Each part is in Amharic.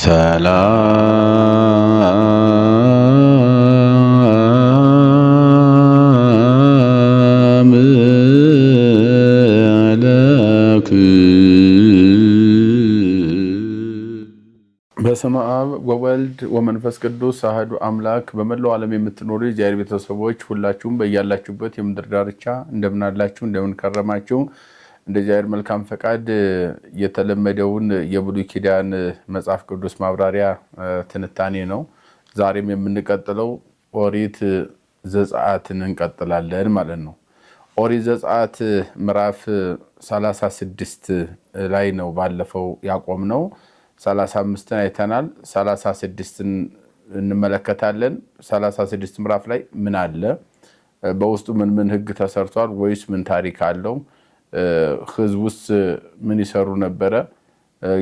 ሰላም በስመ አብ ወወልድ ወመንፈስ ቅዱስ አሐዱ አምላክ። በመላው ዓለም የምትኖሩ የእግዚአብሔር ቤተሰቦች ሁላችሁም በያላችሁበት የምድር ዳርቻ እንደምን አላችሁ? እንደምን ከረማችሁ? እንደ እግዚአብሔር መልካም ፈቃድ የተለመደውን የብሉይ ኪዳን መጽሐፍ ቅዱስ ማብራሪያ ትንታኔ ነው። ዛሬም የምንቀጥለው ኦሪት ዘጸአትን እንቀጥላለን ማለት ነው። ኦሪት ዘጸአት ምዕራፍ 36 ላይ ነው ባለፈው ያቆምነው። 35ን አይተናል። 36ን እንመለከታለን። 36 ምዕራፍ ላይ ምን አለ? በውስጡ ምን ህግ ተሰርቷል? ወይስ ምን ታሪክ አለው? ህዝቡስ ምን ይሰሩ ነበረ?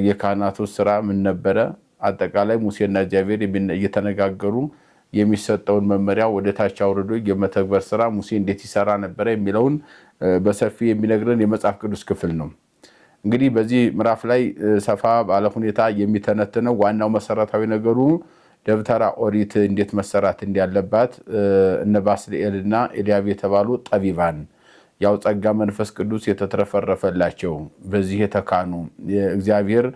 የካህናቱ ስራ ምን ነበረ? አጠቃላይ ሙሴና እግዚአብሔር እየተነጋገሩ የሚሰጠውን መመሪያ ወደ ታች አውርዶ የመተግበር ስራ ሙሴ እንዴት ይሰራ ነበረ የሚለውን በሰፊ የሚነግረን የመጽሐፍ ቅዱስ ክፍል ነው። እንግዲህ በዚህ ምዕራፍ ላይ ሰፋ ባለ ሁኔታ የሚተነትነው ዋናው መሰረታዊ ነገሩ ደብተራ ኦሪት እንዴት መሰራት እንዳለባት እነ ባስልኤልና ኤልያብ የተባሉ ጠቢባን ያው ጸጋ መንፈስ ቅዱስ የተትረፈረፈላቸው በዚህ የተካኑ እግዚአብሔር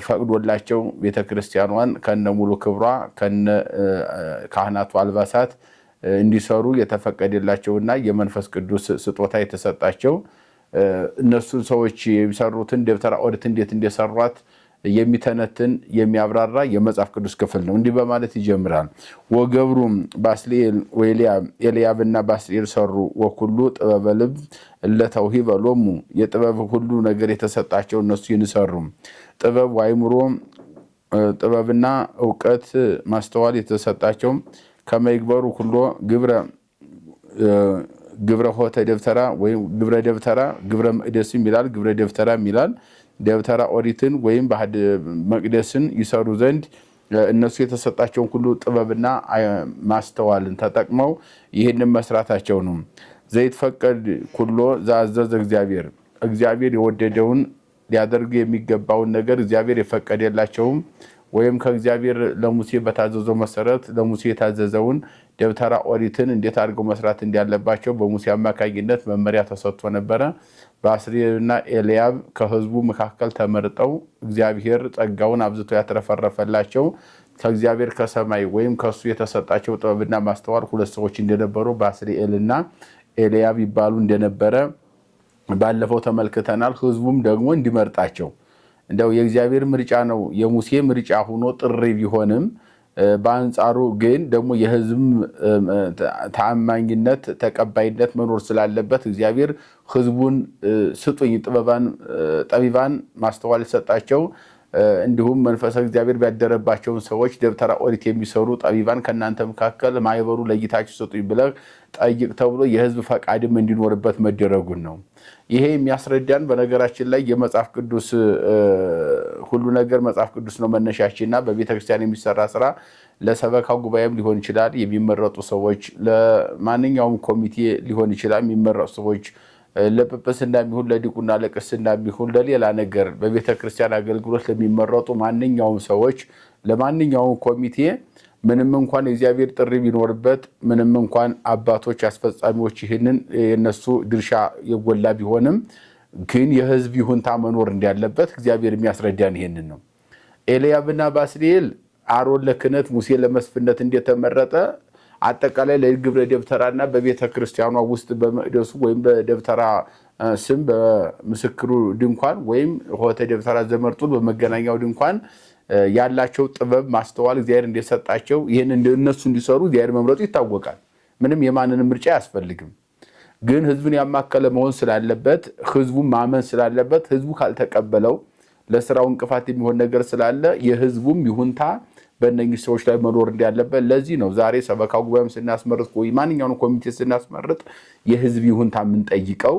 ፈቅዶላቸው ቤተክርስቲያኗን ከነሙሉ ክብሯ ከነ ካህናቱ አልባሳት እንዲሰሩ የተፈቀደላቸውና የመንፈስ ቅዱስ ስጦታ የተሰጣቸው እነሱን ሰዎች የሚሰሩትን ደብተራ ኦሪት እንዴት እንደሰሯት የሚተነትን የሚያብራራ የመጽሐፍ ቅዱስ ክፍል ነው። እንዲህ በማለት ይጀምራል። ወገብሩም ባስልኤል ኤልያብና ባስልኤል ሰሩ ወኩሉ ጥበበ ልብ እለተውሂበ ሎሙ የጥበብ ሁሉ ነገር የተሰጣቸው እነሱ ይንሰሩ። ጥበብ ወአእምሮ ጥበብና እውቀት ማስተዋል የተሰጣቸው ከመይግበሩ ሁሉ ግብረ ሆተ ደብተራ ወይም ግብረ ደብተራ ግብረ መቅደስም ይላል፣ ግብረ ደብተራም ይላል። ደብተራ ኦሪትን ወይም መቅደስን ይሰሩ ዘንድ እነሱ የተሰጣቸውን ሁሉ ጥበብና ማስተዋልን ተጠቅመው ይህንን መስራታቸው ነው። ዘይትፈቀድ ኩሎ ዘአዘዘ እግዚአብሔር የወደደውን ሊያደርጉ የሚገባውን ነገር እግዚአብሔር የፈቀደላቸውም ወይም ከእግዚአብሔር ለሙሴ በታዘዘው መሰረት ለሙሴ የታዘዘውን ደብተራ ኦሪትን እንዴት አድርገው መስራት እንዳለባቸው በሙሴ አማካኝነት መመሪያ ተሰጥቶ ነበረ። ባስልኤልና ኤልያብ ከህዝቡ መካከል ተመርጠው እግዚአብሔር ጸጋውን አብዝቶ ያተረፈረፈላቸው ከእግዚአብሔር ከሰማይ ወይም ከሱ የተሰጣቸው ጥበብና ማስተዋል ሁለት ሰዎች እንደነበሩ ባስልኤልና ኤልያብ ይባሉ እንደነበረ ባለፈው ተመልክተናል። ህዝቡም ደግሞ እንዲመርጣቸው እንደው የእግዚአብሔር ምርጫ ነው የሙሴ ምርጫ ሆኖ ጥሪ ቢሆንም በአንጻሩ ግን ደግሞ የህዝብ ተአማኝነት ተቀባይነት መኖር ስላለበት እግዚአብሔር ህዝቡን ስጡኝ ጠቢባን ማስተዋል ሰጣቸው። እንዲሁም መንፈስ እግዚአብሔር ቢያደረባቸውን ሰዎች ደብተራ ኦሪት የሚሰሩ ጠቢባን ከናንተ መካከል ማይበሩ ለይታችሁ ስጡኝ ብለህ ጠይቅ ተብሎ የህዝብ ፈቃድም እንዲኖርበት መደረጉን ነው። ይሄ የሚያስረዳን በነገራችን ላይ የመጽሐፍ ቅዱስ ሁሉ ነገር መጽሐፍ ቅዱስ ነው መነሻችንና በቤተክርስቲያን የሚሰራ ስራ ለሰበካ ጉባኤም ሊሆን ይችላል፣ የሚመረጡ ሰዎች ለማንኛውም ኮሚቴ ሊሆን ይችላል፣ የሚመረጡ ሰዎች ለጵጵስና ቢሆን ለዲቁና ለቅስና ቢሆን ለሌላ ነገር በቤተክርስቲያን አገልግሎት ለሚመረጡ ማንኛውም ሰዎች ለማንኛውም ኮሚቴ ምንም እንኳን የእግዚአብሔር ጥሪ ቢኖርበት ምንም እንኳን አባቶች አስፈጻሚዎች ይህንን የነሱ ድርሻ የጎላ ቢሆንም ግን የህዝብ ይሁንታ መኖር እንዳለበት እግዚአብሔር የሚያስረዳን ይሄንን ነው። ኤልያብና ባስልኤል አሮን ለክህነት ሙሴ ለመስፍነት እንደተመረጠ አጠቃላይ ለግብረ ደብተራና በቤተክርስቲያኗ ውስጥ በመቅደሱ ወይም በደብተራ ስም በምስክሩ ድንኳን ወይም ሆተ ደብተራ ዘመርጡል በመገናኛው ድንኳን ያላቸው ጥበብ ማስተዋል እግዚአብሔር እንደሰጣቸው ይሄን እነሱ እንዲሰሩ እግዚአብሔር መምረጡ ይታወቃል። ምንም የማንንም ምርጫ አያስፈልግም። ግን ህዝቡን ያማከለ መሆን ስላለበት ህዝቡ ማመን ስላለበት ህዝቡ ካልተቀበለው ለስራው እንቅፋት የሚሆን ነገር ስላለ የህዝቡም ይሁንታ በእነኚህ ሰዎች ላይ መኖር እንዳለበት ለዚህ ነው ዛሬ ሰበካ ጉባኤም ስናስመርጥ ወይ ማንኛውንም ኮሚቴ ስናስመርጥ የህዝብ ይሁንታ የምንጠይቀው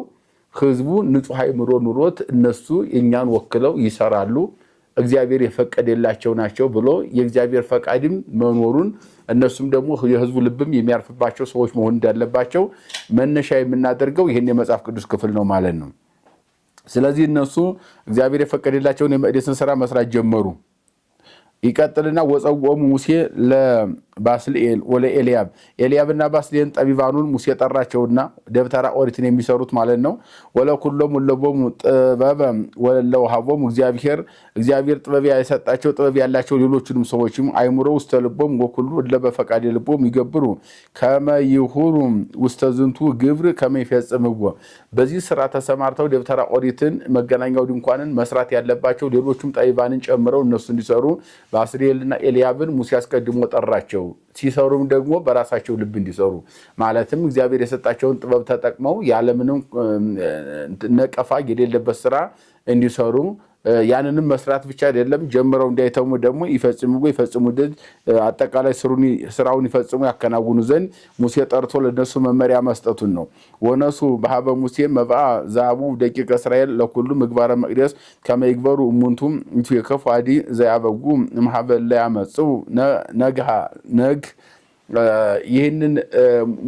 ህዝቡ ንጹህ አእምሮ ኑሮት እነሱ እኛን ወክለው ይሰራሉ እግዚአብሔር የፈቀደላቸው ናቸው ብሎ የእግዚአብሔር ፈቃድም መኖሩን እነሱም ደግሞ የህዝቡ ልብም የሚያርፍባቸው ሰዎች መሆን እንዳለባቸው መነሻ የምናደርገው ይሄን የመጽሐፍ ቅዱስ ክፍል ነው ማለት ነው። ስለዚህ እነሱ እግዚአብሔር የፈቀደላቸውን የመቅደስን ስራ መስራት ጀመሩ። ይቀጥልና ወፀውዖሙ ሙሴ ለባስልኤል ወለኤልያብ ኤልያብና ባስልኤል ጠቢባኑን ሙሴ ጠራቸውና ደብተራ ኦሪትን የሚሰሩት ማለት ነው። ወለኩሎሙ ለቦሙ ጥበበ ወለውሃቦሙ እግዚአብሔር ጥበብ የሰጣቸው ጥበብ ያላቸው ሌሎችንም ሰዎችም አይምሮ ውስተ ልቦም ወኩሉ ለበፈቃድ ልቦም ይገብሩ ከመ ይሁሩ ውስተ ዝንቱ ግብር ከመ ይፈጽምዎ። በዚህ ስራ ተሰማርተው ደብተራ ኦሪትን መገናኛው ድንኳንን መስራት ያለባቸው ሌሎችም ጠቢባንን ጨምረው እነሱ እንዲሰሩ ባስልኤልና ኤልያብን ሙሴ አስቀድሞ ጠራቸው። ሲሰሩም ደግሞ በራሳቸው ልብ እንዲሰሩ ማለትም እግዚአብሔር የሰጣቸውን ጥበብ ተጠቅመው ያለምንም ነቀፋ የሌለበት ስራ እንዲሰሩ ያንንም መስራት ብቻ አይደለም ጀምረው እንዳይተሙ ደግሞ ይፈጽሙ አጠቃላይ ስራውን ይፈጽሙ ያከናውኑ ዘንድ ሙሴ ጠርቶ ለነሱ መመሪያ መስጠቱን ነው። ወነሱ በሀበ ሙሴ መብአ ዛቡ ደቂቀ እስራኤል ለኩሉ ምግባረ መቅደስ ከመ ይግበሩ እሙንቱም ይትከፉ አዲ ዘያበጉ እምኀበ ለያመጽኡ ነግ ይህንን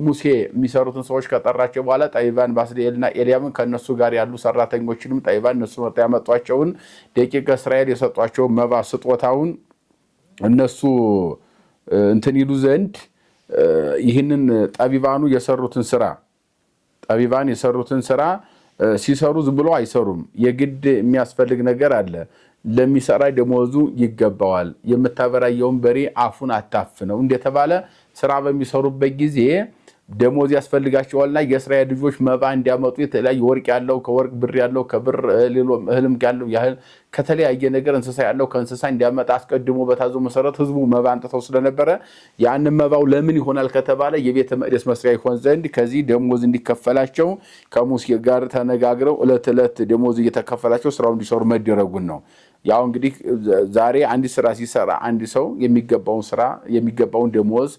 ሙሴ የሚሰሩትን ሰዎች ከጠራቸው በኋላ ጠቢባን ባስልኤልና ኤልያብን ከነሱ ጋር ያሉ ሰራተኞችንም ጠቢባን እነሱ መርጠው ያመጧቸውን ደቂቀ እስራኤል የሰጧቸው መባ ስጦታውን እነሱ እንትን ይሉ ዘንድ ይህንን ጠቢባን የሰሩትን ስራ ሲሰሩ ዝም ብሎ አይሰሩም። የግድ የሚያስፈልግ ነገር አለ። ለሚሰራ ደሞዙ ይገባዋል። የምታበራየውን በሬ አፉን አታፍነው እንደተባለ ስራ በሚሰሩበት ጊዜ ደሞዝ ያስፈልጋቸዋልና የእስራኤል ልጆች መባ እንዲያመጡ የተለያየ ወርቅ ያለው ከወርቅ ብር ያለው ከብር እህልም ያለው ያህል ከተለያየ ነገር እንስሳ ያለው ከእንስሳ እንዲያመጣ አስቀድሞ በታዘው መሰረት ህዝቡ መባ አንጥተው ስለነበረ ያንን መባው ለምን ይሆናል ከተባለ የቤተ መቅደስ መስሪያ ይሆን ዘንድ ከዚህ ደሞዝ እንዲከፈላቸው ከሙሴ ጋር ተነጋግረው ዕለት ደሞዝ እየተከፈላቸው ስራው እንዲሰሩ መደረጉን ነው። ያው እንግዲህ ዛሬ አንድ ስራ ሲሰራ አንድ ሰው የሚገባውን ደሞዝ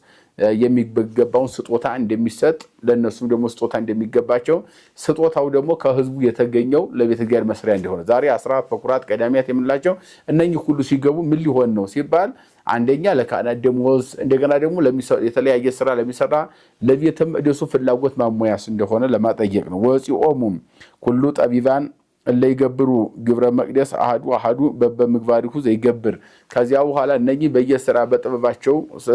የሚገባውን ስጦታ እንደሚሰጥ ለነሱም ደግሞ ስጦታ እንደሚገባቸው ስጦታው ደግሞ ከህዝቡ የተገኘው ለቤተ እግዚአብሔር መስሪያ እንደሆነ ዛሬ አስራት በኩራት ቀዳሚያት የምንላቸው እነኚህ ሁሉ ሲገቡ ምን ሊሆን ነው ሲባል አንደኛ ለካህናት ደሞዝ እንደገና ደግሞ የተለያየ ስራ ለሚሰራ ለቤተ መቅደሱ ፍላጎት ማሟያስ እንደሆነ ለማጠየቅ ነው። ወፂኦሙ ኩሉ ጠቢባን ለይገብሩ ግብረ መቅደስ አሃዱ በበምግባሪሁ ዘይገብር። ከዚያ በኋላ እነኚህ በየስራ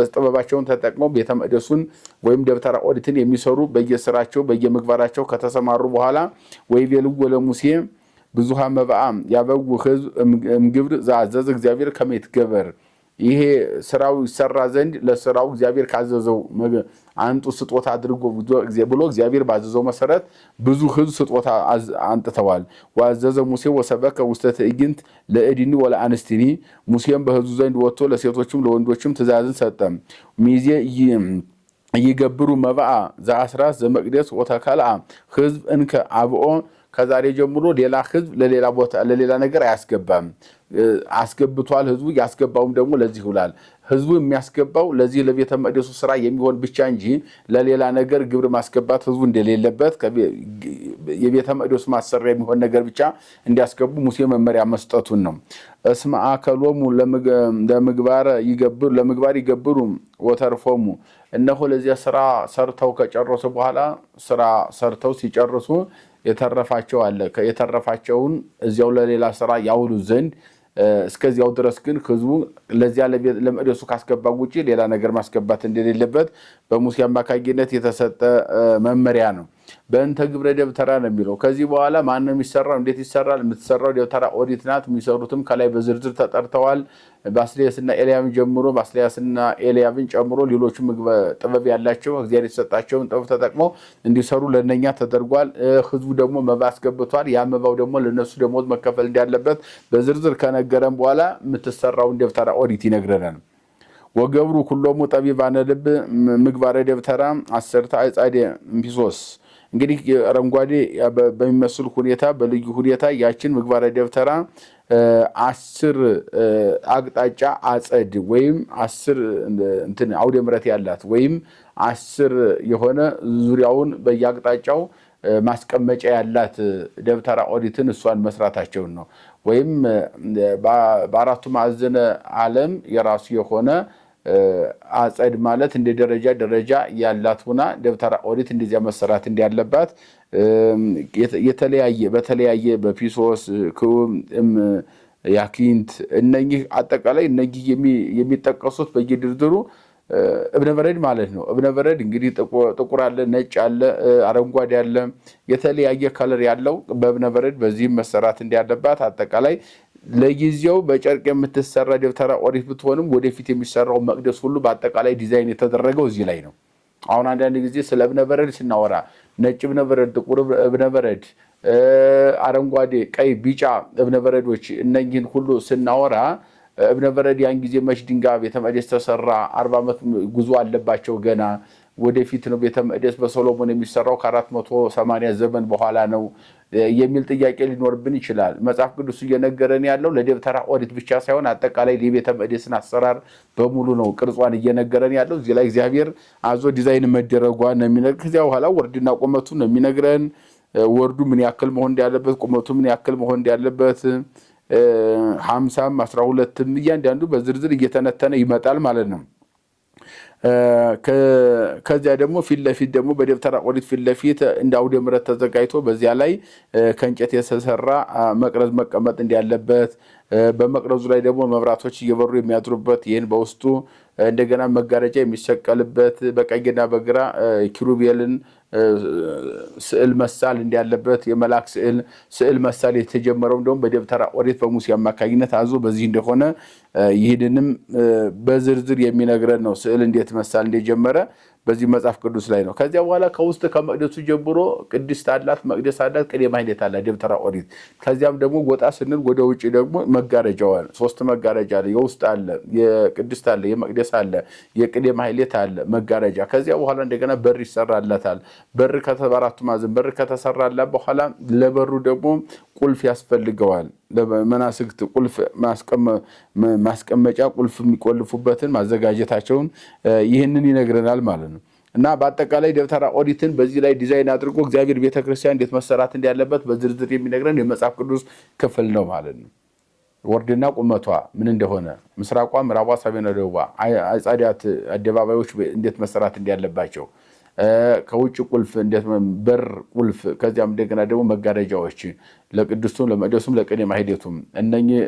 ጥበባቸውን ተጠቅመው ቤተ መቅደሱን ወይም ደብተራ ኦሪትን የሚሰሩ በየስራቸው በየምግባራቸው ከተሰማሩ በኋላ ወይቤልዎ ለሙሴ ብዙሃ መብአ ያበው ህዝብ እምግብር ዘአዘዘ እግዚአብሔር ከመ ይትገበር። ይሄ ስራው ይሰራ ዘንድ ለስራው እግዚአብሔር ካዘዘው አንጡ ስጦታ አድርጎ ብሎ እግዚአብሔር ባዘዘው መሰረት ብዙ ህዝብ ስጦታ አንጥተዋል። ወአዘዘ ሙሴ ወሰበከ ውስተ ትዕይንት ለእድኒ ወለአንስትኒ። ሙሴም በህዝቡ ዘንድ ወጥቶ ለሴቶችም ለወንዶችም ትእዛዝን ሰጠ። ሚዜ ይገብሩ መብአ ዘአስራት ዘመቅደስ ወተከልአ ህዝብ እንከ አብኦ። ከዛሬ ጀምሮ ሌላ ህዝብ ለሌላ ቦታ ለሌላ ነገር አያስገባም። አስገብቷል። ህዝቡ ያስገባውም ደግሞ ለዚህ ይውላል። ህዝቡ የሚያስገባው ለዚህ ለቤተ መቅደሱ ስራ የሚሆን ብቻ እንጂ ለሌላ ነገር ግብር ማስገባት ህዝቡ እንደሌለበት የቤተ መቅደሱ ማሰሪያ የሚሆን ነገር ብቻ እንዲያስገቡ ሙሴ መመሪያ መስጠቱን ነው። እስመ አከሎሙ ለምግባር ይገብሩ ወተርፎሙ። እነሆ ለዚያ ስራ ሰርተው ከጨረሱ በኋላ ስራ ሰርተው ሲጨርሱ የተረፋቸው አለ። የተረፋቸውን እዚያው ለሌላ ስራ ያውሉ ዘንድ እስከዚያው ድረስ ግን ህዝቡ ለዚያ ለመቅደሱ ካስገባ ውጪ ሌላ ነገር ማስገባት እንደሌለበት በሙሴ አማካኝነት የተሰጠ መመሪያ ነው። በእንተ ግብረ ደብተራ ነው የሚለው። ከዚህ በኋላ ማን ነው የሚሰራው? እንዴት ይሰራል? የምትሰራው ደብተራ ኦሪት ናት። የሚሰሩትም ከላይ በዝርዝር ተጠርተዋል። ባስልኤስና ኤልያብን ጨምሮ ሌሎችም ጥበብ ያላቸው እግዚአብሔር የተሰጣቸውን ጥበብ ተጠቅመው እንዲሰሩ ለነኛ ተደርጓል። ህዝቡ ደግሞ መባ አስገብቷል። ያ መባው ደግሞ ለነሱ ደሞዝ መከፈል እንዳለበት በዝርዝር ከነገረን በኋላ የምትሰራውን ደብተራ ኦሪት ይነግረናል። ወገብሩ ኩሎሙ ጠቢባነ ልብ ምግባረ ደብተራ አሰርተ አጻዴ እምፒሶስ። እንግዲህ አረንጓዴ በሚመስል ሁኔታ በልዩ ሁኔታ ያችን ምግባረ ደብተራ 10 አቅጣጫ አጸድ ወይም 10 አውደ ምሕረት ያላት ወይም 10 የሆነ ዙሪያውን በየአቅጣጫው ማስቀመጫ ያላት ደብተራ ኦሪትን እሷን መስራታቸውን ነው። ወይም በአራቱ ማዕዘነ ዓለም የራሱ የሆነ አጸድ ማለት እንደ ደረጃ ያላት ሆና ደብተራ ኦሪት እንደዚያ መሰራት እንዳለባት በተለያየ በፒሶስ ያኪንት እነኚህ አጠቃላይ እነኚህ የሚጠቀሱት በየድርድሩ እብነ በረድ ማለት ነው። እብነ በረድ እንግዲህ ጥቁር አለ፣ ነጭ አለ፣ አረንጓዴ አለ፣ የተለያየ ከለር ያለው በእብነ በረድ በዚህም መሰራት እንዳለባት አጠቃላይ ለጊዜው በጨርቅ የምትሰራ ደብተራ ኦሪት ብትሆንም ወደፊት የሚሰራው መቅደስ ሁሉ በአጠቃላይ ዲዛይን የተደረገው እዚህ ላይ ነው። አሁን አንዳንድ ጊዜ ስለ እብነ በረድ ስናወራ ነጭ እብነ በረድ፣ ጥቁር እብነ በረድ፣ አረንጓዴ፣ ቀይ፣ ቢጫ እብነ በረዶች እነኚህን ሁሉ ስናወራ እብነ በረድ ያን ጊዜ መች ድንጋይ ቤተ መቅደስ ተሰራ 40 ዓመት ጉዞ አለባቸው ገና ወደፊት ነው ቤተ መቅደስ በሶሎሞን የሚሰራው ከ480 ዘመን በኋላ ነው የሚል ጥያቄ ሊኖርብን ይችላል። መጽሐፍ ቅዱስ እየነገረን ያለው ለደብተራ ኦሪት ብቻ ሳይሆን አጠቃላይ ለቤተ መቅደስን አሰራር በሙሉ ነው ቅርጿን እየነገረን ያለው። እዚህ ላይ እግዚአብሔር አዞ ዲዛይን መደረጓን ነው የሚነግረን። ከዚያ በኋላ ወርድና ቁመቱን ነው የሚነግረን። ወርዱ ምን ያክል መሆን እንዳለበት፣ ቁመቱ ምን ያክል መሆን እንዳለበት 50ም 12ም እያንዳንዱ በዝርዝር እየተነተነ ይመጣል ማለት ነው። ከዚያ ደግሞ ፊት ለፊት ደግሞ በደብተራ ኦሪት ፊት ለፊት እንደ አውደ ምሕረት ተዘጋጅቶ በዚያ ላይ ከእንጨት የተሰራ መቅረዝ መቀመጥ እንዳለበት በመቅረዙ ላይ ደግሞ መብራቶች እየበሩ የሚያድሩበት ይህን በውስጡ እንደገና መጋረጃ የሚሰቀልበት በቀኝና በግራ ኪሩቤልን ስዕል መሳል እንዳለበት የመላክ ስዕል መሳል የተጀመረው እንደውም በደብተራ ኦሪት በሙሴ አማካኝነት አዞ በዚህ እንደሆነ ይህንንም በዝርዝር የሚነግረን ነው። ስዕል እንዴት መሳል እንደጀመረ በዚህ መጽሐፍ ቅዱስ ላይ ነው። ከዚያ በኋላ ከውስጥ ከመቅደሱ ጀምሮ ቅድስት አላት፣ መቅደስ አላት፣ ቅኔ ማህሌት አላት ደብተራ ኦሪት። ከዚያም ደግሞ ወጣ ስንል ወደ ውጭ ደግሞ መጋረጃው አለ። 3 መጋረጃ አለ። የውስጥ አለ፣ የቅድስት አለ፣ የመቅደስ አለ፣ የቅኔ ማህሌት አለ መጋረጃ። ከዚያ በኋላ እንደገና በር ይሰራላታል። በር ከተባራቱ ማዕዘን በር ከተሰራላት በኋላ ለበሩ ደግሞ ቁልፍ ያስፈልገዋል። ለመናስግት ቁልፍ ማስቀመጫ ቁልፍ የሚቆልፉበትን ማዘጋጀታቸውን ይህንን ይነግረናል ማለት ነው። እና በአጠቃላይ ደብተራ ኦሪትን በዚህ ላይ ዲዛይን አድርጎ እግዚአብሔር ቤተክርስቲያን እንዴት መሰራት እንዳለበት በዝርዝር የሚነግረን የመጽሐፍ ቅዱስ ክፍል ነው ማለት ነው። ወርድና ቁመቷ ምን እንደሆነ፣ ምስራቋ፣ ምዕራቧ፣ ሰሜን፣ ደቡቧ፣ አጻዳት አደባባዮች እንዴት መሰራት እንዳለባቸው፣ ከውጭ ቁልፍ እንዴት በር ቁልፍ፣ ከዚያም እንደገና ደግሞ መጋረጃዎች ለቅድስቱም ለመቅደሱም ለቅኔ ማህሌቱም እነኚህ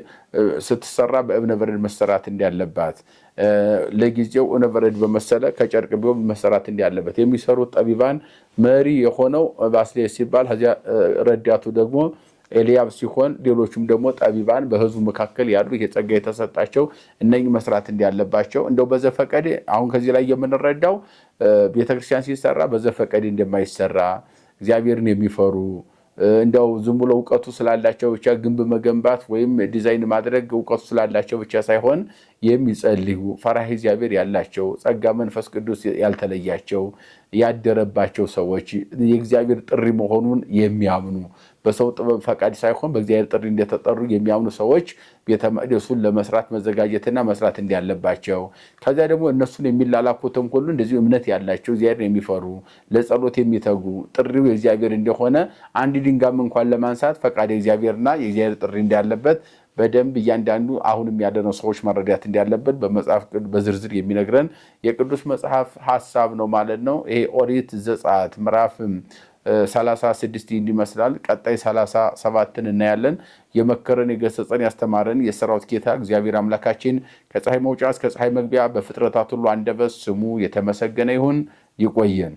ስትሰራ በእብነ በረድ መሰራት እንዳለባት ለጊዜው እብነ በረድ በመሰለ ከጨርቅ ቢሆን መሰራት እንዳለበት የሚሰሩት ጠቢባን መሪ የሆነው ባስልዮስ ሲባል ከዚያ ረዳቱ ደግሞ ኤልያብ ሲሆን ሌሎችም ደግሞ ጠቢባን በህዝቡ መካከል ያሉ የጸጋ የተሰጣቸው እነኚህ መስራት እንዳለባቸው እንደው በዘፈቀደ አሁን ከዚህ ላይ የምንረዳው ቤተክርስቲያን ሲሰራ በዘፈቀደ እንደማይሰራ እግዚአብሔርን የሚፈሩ እንደው ዝም ብሎ እውቀቱ ስላላቸው ብቻ ግንብ መገንባት ወይም ዲዛይን ማድረግ እውቀቱ ስላላቸው ብቻ ሳይሆን የሚጸልዩ ፈራህ እግዚአብሔር ያላቸው ጸጋ መንፈስ ቅዱስ ያልተለያቸው ያደረባቸው ሰዎች የእግዚአብሔር ጥሪ መሆኑን የሚያምኑ በሰው ጥበብ ፈቃድ ሳይሆን በእግዚአብሔር ጥሪ እንደተጠሩ የሚያምኑ ሰዎች ቤተ መቅደሱን ለመስራት መዘጋጀትና መስራት እንዳለባቸው፣ ከዚያ ደግሞ እነሱን የሚላላኩትም ሁሉ እንደዚሁ እምነት ያላቸው እግዚአብሔርን የሚፈሩ ለጸሎት የሚተጉ ጥሪው የእግዚአብሔር እንደሆነ አንድ ድንጋይም እንኳን ለማንሳት ፈቃድ የእግዚአብሔርና የእግዚአብሔር ጥሪ እንዳለበት በደንብ እያንዳንዱ አሁንም ያለነው ሰዎች መረዳት እንዳለበት በመጽሐፍ በዝርዝር የሚነግረን የቅዱስ መጽሐፍ ሐሳብ ነው ማለት ነው። ይሄ ኦሪት ዘጸአት ምዕራፍ 36 እንዲመስላል። ቀጣይ 37ን እናያለን። የመከረን የገሰጸን ያስተማረን የሰራዊት ጌታ እግዚአብሔር አምላካችን ከፀሐይ መውጫ እስከ ፀሐይ መግቢያ በፍጥረታት ሁሉ አንደበት ስሙ የተመሰገነ ይሁን። ይቆየን።